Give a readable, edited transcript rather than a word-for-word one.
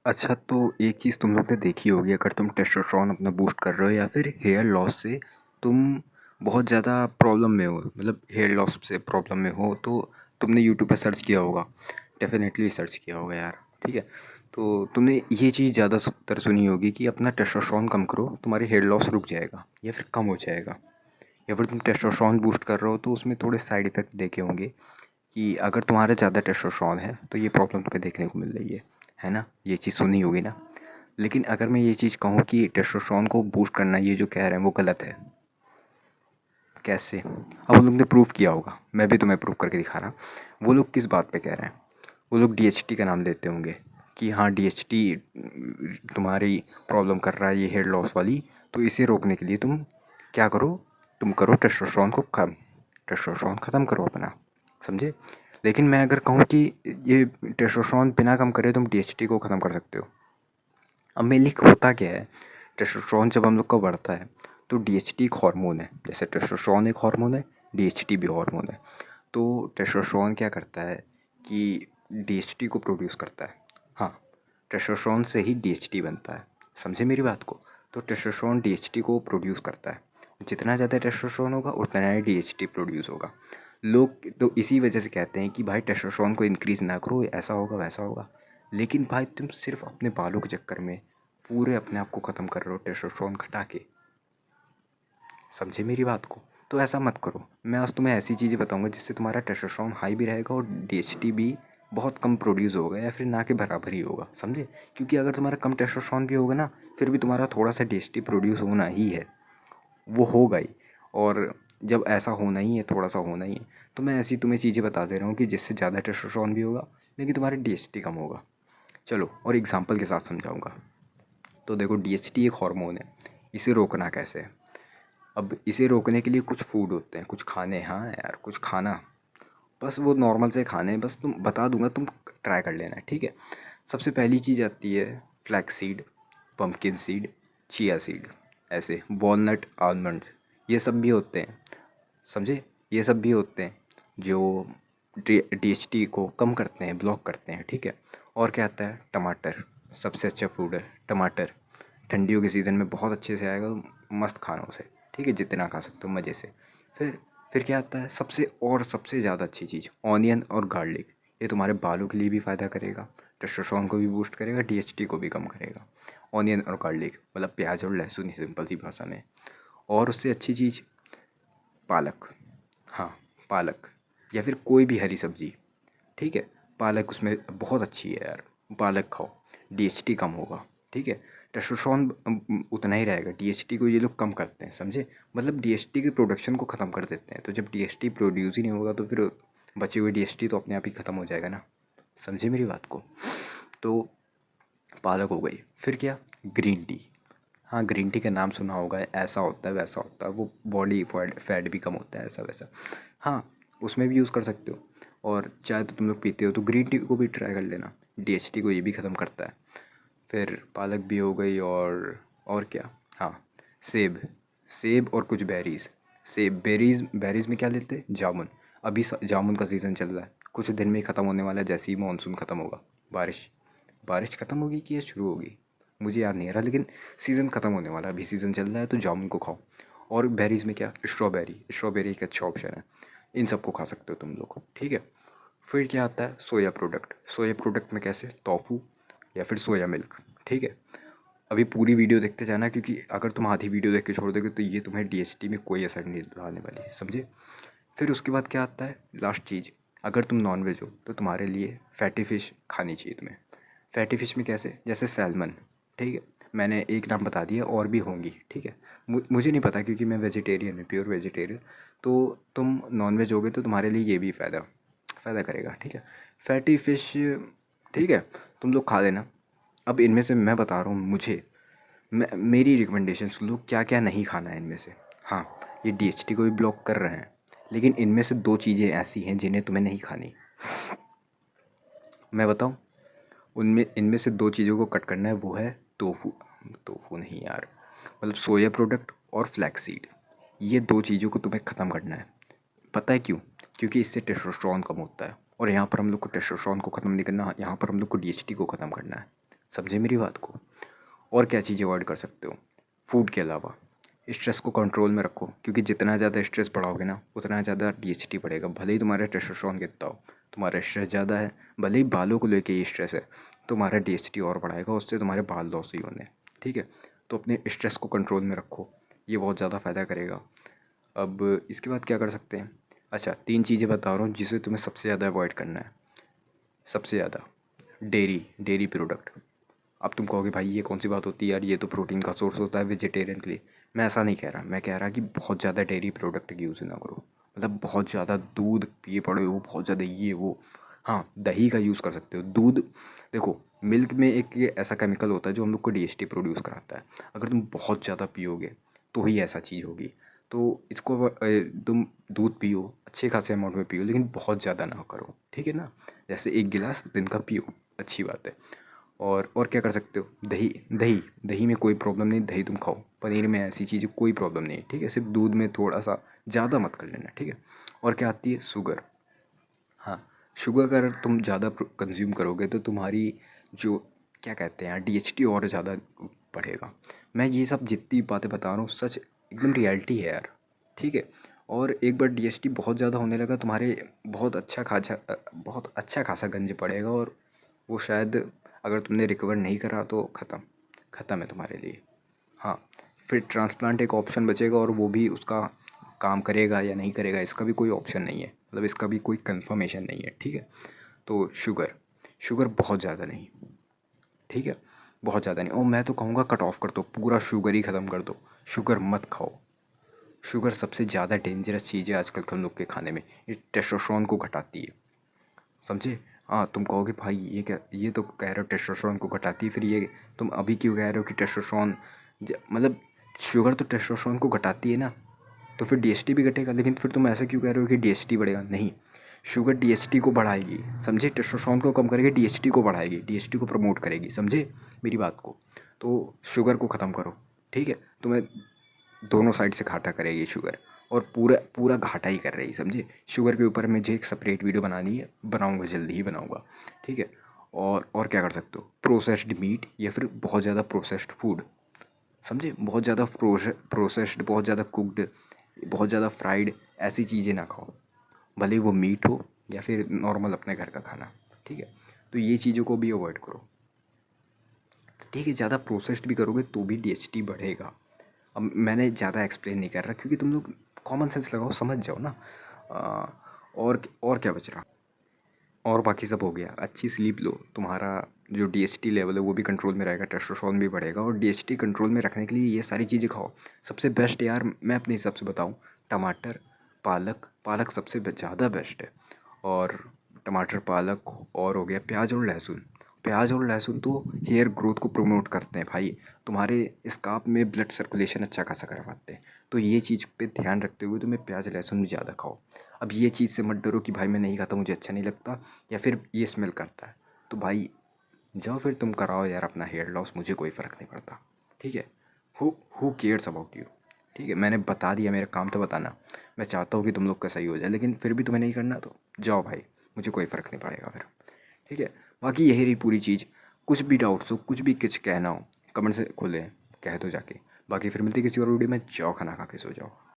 अच्छा, तो एक चीज़ तुम लोग ने देखी होगी, अगर तुम टेस्टोस्टेरोन अपना बूस्ट कर रहे हो या फिर हेयर लॉस से तुम बहुत ज़्यादा प्रॉब्लम में हो, मतलब हेयर लॉस से प्रॉब्लम में हो, तो तुमने यूट्यूब पे सर्च किया होगा, डेफिनेटली सर्च किया होगा यार। ठीक है, तो तुमने ये चीज़ ज़्यादातर सुनी होगी कि अपना टेस्टोस्टेरोन कम करो, तुम्हारे हेयर लॉस रुक जाएगा या फिर कम हो जाएगा। या फिर तुम टेस्टोस्टेरोन बूस्ट कर रहे हो तो उसमें थोड़े साइड इफ़ेक्ट देखे होंगे कि अगर तुम्हारा ज़्यादा टेस्टोस्टेरोन है तो ये प्रॉब्लम तुम्हें देखने को मिल रही है ना? ये चीज़ सुनी होगी ना? लेकिन अगर मैं ये चीज़ कहूँ कि टेस्टोस्टेरोन को बूस्ट करना, ये जो कह रहे हैं वो गलत है। कैसे? अब उन लोग ने प्रूव किया होगा, मैं भी तुम्हें प्रूव करके दिखा रहा। वो लोग किस बात पे कह रहे हैं? वो लोग डीएचटी का नाम लेते होंगे कि हाँ, डीएचटी तुम्हारी प्रॉब्लम कर रहा है, ये हेयर लॉस वाली, तो इसे रोकने के लिए तुम क्या करो? तुम करो टेस्टोस्टेरोन को कम, टेस्टोस्टेरोन ख़त्म करो अपना, समझे? लेकिन मैं अगर कहूँ कि ये टेस्टोस्टेरोन बिना कम करे तुम डीएचटी को ख़त्म कर सकते हो। अब मेनली होता क्या है, टेस्टोस्टेरोन जब हम लोग का बढ़ता है तो डीएचटी एक हार्मोन है। जैसे टेस्टोस्टेरोन एक हार्मोन है, डीएचटी भी हार्मोन है। तो टेस्टोस्टेरोन क्या करता है कि डीएचटी को प्रोड्यूस करता है। हाँ, टेस्टोस्टेरोन से ही डीएचटी बनता है, समझे मेरी बात को? तो टेस्टोस्टेरोन डीएचटी को प्रोड्यूस करता है। जितना ज़्यादा टेस्टोस्टेरोन होगा उतना ही डीएचटी प्रोड्यूस होगा। लोग तो इसी वजह से कहते हैं कि भाई टेस्टोस्टेरोन को इंक्रीज़ ना करो, ऐसा होगा वैसा होगा। लेकिन भाई तुम सिर्फ अपने बालों के चक्कर में पूरे अपने आप को ख़त्म कर रहे हो टेस्टोस्टेरोन घटा के, समझे मेरी बात को? तो ऐसा मत करो। मैं आज तुम्हें ऐसी चीज़ें बताऊंगा जिससे तुम्हारा टेस्टोस्टेरोन हाई भी रहेगा और डीएचटी भी बहुत कम प्रोड्यूस होगा या फिर ना के बराबर ही होगा, समझे? क्योंकि अगर तुम्हारा कम टेस्टोस्टेरोन भी होगा ना, फिर भी तुम्हारा थोड़ा सा डीएचटी प्रोड्यूस होना ही है, वो होगा ही। और जब ऐसा होना ही है, थोड़ा सा होना ही है, तो मैं ऐसी तुम्हें चीज़ें बता दे रहा हूँ कि जिससे ज़्यादा टेस्टोस्टेरोन भी होगा लेकिन तुम्हारी डीएचटी कम होगा। चलो और एग्जांपल के साथ समझाऊंगा। तो देखो, डीएचटी एक हार्मोन है, इसे रोकना कैसे है? अब इसे रोकने के लिए कुछ फूड होते हैं, कुछ खाने, हाँ यार कुछ खाना, बस वो नॉर्मल से खाने हैं, बस तुम बता दूंगा, तुम ट्राई कर लेना, ठीक है? सबसे पहली चीज़ आती है flax seed, pumpkin seed, chia seed, ऐसे वॉलनट, आलमंड, ये सब भी होते हैं, समझे? ये सब भी होते हैं जो डीएचटी को कम करते हैं, ब्लॉक करते हैं, ठीक है? और क्या आता है? टमाटर, सबसे अच्छा फूड है टमाटर। ठंडियों के सीज़न में बहुत अच्छे से आएगा, मस्त खाना उसे, ठीक है? जितना खा सकते हो मज़े से। फिर फिर क्या आता है? सबसे ज़्यादा अच्छी चीज़, ऑनियन और गार्लिक। ये तुम्हारे बालों के लिए भी फ़ायदा करेगा, टेस्टोस्टेरोन को भी बूस्ट करेगा, डीएचटी को भी कम करेगा। ऑनियन और गार्लिक मतलब प्याज और लहसुन ही, सिंपल सी भाषा में। और उससे अच्छी चीज़ पालक। हाँ, पालक या फिर कोई भी हरी सब्ज़ी, ठीक है? पालक उसमें बहुत अच्छी है यार, पालक खाओ, डीएचटी कम होगा, ठीक है? टेस्टोस्टेरोन उतना ही रहेगा, डीएचटी को ये लोग कम करते हैं, समझे? मतलब डीएचटी की प्रोडक्शन को ख़त्म कर देते हैं, तो जब डीएचटी प्रोड्यूस ही नहीं होगा तो फिर बचे हुए डीएचटी तो अपने आप ही ख़त्म हो जाएगा ना, समझे मेरी बात को? तो पालक हो गई, फिर क्या? Green tea. हाँ, ग्रीन टी का नाम सुना होगा, ऐसा होता है वैसा होता है, वो बॉडी फैट भी कम होता है, ऐसा वैसा। हाँ, उसमें भी यूज़ कर सकते हो। और चाय तो तुम लोग पीते हो तो ग्रीन टी को भी ट्राई कर लेना, डीएचटी को ये भी ख़त्म करता है। फिर पालक भी हो गई, और क्या? हाँ, सेब, सेब और कुछ बेरीज़। सेब, बेरीज़, बेरीज़ में क्या लेते हैं? जामुन। अभी जामुन का सीज़न चल रहा है, कुछ दिन में ही ख़त्म होने वाला है, जैसे ही मानसून ख़त्म होगा। बारिश बारिश ख़त्म होगी कि या शुरू होगी, मुझे याद नहीं आ रहा, लेकिन सीज़न ख़त्म होने वाला है, अभी सीज़न चल रहा है, तो जामुन को खाओ। और बेरीज़ में क्या? स्ट्रॉबेरी, स्ट्रॉबेरी एक अच्छा ऑप्शन है, इन सबको खा सकते हो तुम लोग, ठीक है? फिर क्या आता है? सोया प्रोडक्ट। सोया प्रोडक्ट में कैसे? टोफू या फिर सोया मिल्क, ठीक है? अभी पूरी वीडियो देखते जाना, क्योंकि अगर तुम आधी वीडियो देख के छोड़ दोगे तो ये तुम्हें डीएचटी में कोई असर नहीं डालने वाली है, समझे? फिर उसके बाद क्या आता है? लास्ट चीज़, अगर तुम नॉनवेज हो तो तुम्हारे लिए फैटी फ़िश खानी चाहिए तुम्हें। फैटी फ़िश में कैसे? जैसे सैल्मन, ठीक है? मैंने एक नाम बता दिया, और भी होंगी, ठीक है? मुझे नहीं पता क्योंकि मैं वेजिटेरियन हूँ, प्योर वेजिटेरियन। तो तुम नॉनवेज होगे तो तुम्हारे लिए ये भी फ़ायदा फ़ायदा करेगा, ठीक है? फैटी फ़िश, ठीक है? तुम लोग खा लेना। अब इनमें से मैं बता रहा हूँ, मेरी रिकमेंडेशन सुन लो, क्या क्या नहीं खाना है इनमें से। हाँ, ये डीएचटी को भी ब्लॉक कर रहे हैं, लेकिन इनमें से दो चीज़ें ऐसी हैं जिन्हें तुम्हें नहीं खानी। मैं बताऊँ? उनमें इनमें से दो चीज़ों को कट करना है, वो है टोफू, टोफू नहीं यार, मतलब सोया प्रोडक्ट और फ्लैक्स सीड। ये दो चीज़ों को तुम्हें ख़त्म करना है। पता है क्यों? क्योंकि इससे टेस्टोस्टेरोन कम होता है, और यहाँ पर हम लोग को टेस्टोस्टेरोन को ख़त्म नहीं करना, यहाँ पर हम लोग को डीएचटी को ख़त्म करना है, समझे मेरी बात को? और क्या चीज़ अवॉइड कर सकते हो फूड के अलावा? स्ट्रेस को कंट्रोल में रखो, क्योंकि जितना ज़्यादा स्ट्रेस बढ़ाओगे ना उतना ज़्यादा डीएचटी बढ़ेगा। भले ही तुम्हारा टेस्टोस्टेरोन कितना हो, तुम्हारा स्ट्रेस ज़्यादा है, भले ही बालों को लेके ये स्ट्रेस है, तुम्हारा डीएचटी और बढ़ाएगा, उससे तुम्हारे बाल लॉस ही होने हैं। ठीक है, तो अपने स्ट्रेस को कंट्रोल में रखो, ये बहुत ज़्यादा फ़ायदा करेगा। अब इसके बाद क्या कर सकते हैं? अच्छा, 3 चीज़ें बता रहा हूँ जिसे तुम्हें सबसे ज़्यादा अवॉइड करना है। सबसे ज़्यादा डेयरी प्रोडक्ट। अब तुम कहोगे भाई ये कौन सी बात होती है यार, ये तो प्रोटीन का सोर्स होता है वेजिटेरियन के लिए। मैं ऐसा नहीं कह रहा, मैं कह रहा कि बहुत ज़्यादा डेयरी प्रोडक्ट की यूज़ ना करो। मतलब बहुत ज़्यादा दूध पिए पड़े हो, बहुत ज़्यादा ये वो। हाँ, दही का यूज़ कर सकते हो। दूध, देखो, मिल्क में एक ये ऐसा केमिकल होता है जो हम लोग को डीएचटी प्रोड्यूस कराता है। अगर तुम बहुत ज़्यादा पियोगे तो ही ऐसा चीज़ होगी। तो इसको तुम दूध पियो, अच्छे खासे अमाउंट में पियो, लेकिन बहुत ज़्यादा ना करो, ठीक है ना? जैसे 1 गिलास दिन का पियो, अच्छी बात है। और क्या कर सकते हो? दही दही दही में कोई प्रॉब्लम नहीं, दही तुम खाओ। पनीर में ऐसी चीज़ कोई प्रॉब्लम नहीं है, ठीक है? सिर्फ दूध में थोड़ा सा ज़्यादा मत कर लेना, ठीक है? और क्या आती है? शुगर। हाँ, शुगर अगर तुम ज़्यादा कंज्यूम करोगे तो तुम्हारी जो क्या कहते हैं यार, डीएचटी और ज़्यादा बढ़ेगा। मैं ये सब जितनी बातें बता रहा हूँ सच एकदम रियलिटी है यार, ठीक है? और एक बार डीएचटी बहुत ज़्यादा होने लगा, तुम्हारे बहुत अच्छा खासा गंज पड़ेगा, और वो शायद अगर तुमने रिकवर नहीं करा तो ख़त्म ख़त्म है तुम्हारे लिए। हाँ, फिर ट्रांसप्लांट एक ऑप्शन बचेगा, और वो भी उसका काम करेगा या नहीं करेगा इसका भी कोई ऑप्शन नहीं है, मतलब इसका भी कोई कंफर्मेशन नहीं है, ठीक है? तो शुगर शुगर बहुत ज़्यादा नहीं, ठीक है? बहुत ज़्यादा नहीं, और मैं तो कहूँगा कट ऑफ कर दो, पूरा शुगर ही ख़त्म कर दो। शुगर मत खाओ। शुगर सबसे ज़्यादा डेंजरस चीज़ है आजकल के हम लोग के खाने में। ये टेस्टोस्टेरोन को घटाती है, समझे? हाँ, तुम कहोगे भाई ये क्या, ये तो कह रहे हो टेस्टोस्टेरोन को घटाती है, फिर ये तुम अभी क्यों कह रहे हो कि टेस्टोस्टेरोन मतलब शुगर तो टेस्टोस्टेरोन को घटाती है ना, तो फिर डीएचटी भी घटेगा। लेकिन फिर तुम ऐसे क्यों कह रहे हो कि डीएचटी बढ़ेगा? नहीं, शुगर डीएचटी को बढ़ाएगी, समझे? टेस्टोस्टेरोन को कम करेगी, डीएचटी को बढ़ाएगी, डीएचटी को प्रमोट करेगी, समझे मेरी बात को? तो शुगर को ख़त्म करो, ठीक है? तुम्हें दोनों साइड से घाटा करेगी शुगर, और पूरा पूरा घाटा ही कर रही, समझे? शुगर के ऊपर मुझे एक सेपरेट वीडियो बनानी है, बनाऊंगा, जल्दी ही बनाऊंगा, ठीक है? और क्या कर सकते हो? प्रोसेस्ड मीट या फिर बहुत ज़्यादा प्रोसेस्ड फूड, समझे? बहुत ज़्यादा प्रोसेस्ड, बहुत ज़्यादा कुकड, बहुत ज़्यादा फ्राइड, ऐसी चीज़ें ना खाओ, भले ही वो मीट हो या फिर नॉर्मल अपने घर का खाना, ठीक है? तो ये चीज़ों को भी अवॉइड करो, ठीक है? ज़्यादा प्रोसेस्ड भी करोगे तो भी डीएचटी बढ़ेगा। अब मैंने ज़्यादा एक्सप्लेन नहीं कर रहा, क्योंकि तुम लोग कॉमन सेंस लगाओ, समझ जाओ ना। और क्या बच रहा? और बाकी सब हो गया। अच्छी स्लीप लो, तुम्हारा जो डीएचटी लेवल है वो भी कंट्रोल में रहेगा, टेस्टोस्टेरोन भी बढ़ेगा, और डीएचटी कंट्रोल में रखने के लिए ये सारी चीज़ें खाओ। सबसे बेस्ट यार मैं अपने हिसाब से बताऊँ, टमाटर, पालक। पालक सबसे ज़्यादा बेस्ट है। और टमाटर, पालक, और हो गया प्याज और लहसुन। प्याज और लहसुन तो हेयर ग्रोथ को प्रमोट करते हैं भाई, तुम्हारे स्काल्प में ब्लड सर्कुलेशन अच्छा खासा करवाते हैं। तो ये चीज़ पे ध्यान रखते हुए तुम्हें प्याज लहसुन भी ज़्यादा खाओ। अब ये चीज़ से मत डरो कि भाई मैं नहीं खाता, मुझे अच्छा नहीं लगता, या फिर ये स्मेल करता है। तो भाई जाओ फिर तुम कराओ यार अपना हेयर लॉस, मुझे कोई फ़र्क नहीं पड़ता, ठीक है? Who cares about you? ठीक है, मैंने बता दिया, मेरा काम था बताना। मैं चाहता हूँ कि तुम लोग का सही हो जाए, लेकिन फिर भी तुम्हें नहीं करना तो जाओ भाई, मुझे कोई फ़र्क नहीं पड़ेगा फिर, ठीक है? बाकी यही रही पूरी चीज़। कुछ भी डाउट्स हो, कुछ भी कुछ कहना हो, कमेंट से खोलें, कह दो जाके। बाकी फिर मिलती किसी और वीडियो में। जाओ खाना खा के सो जाओ।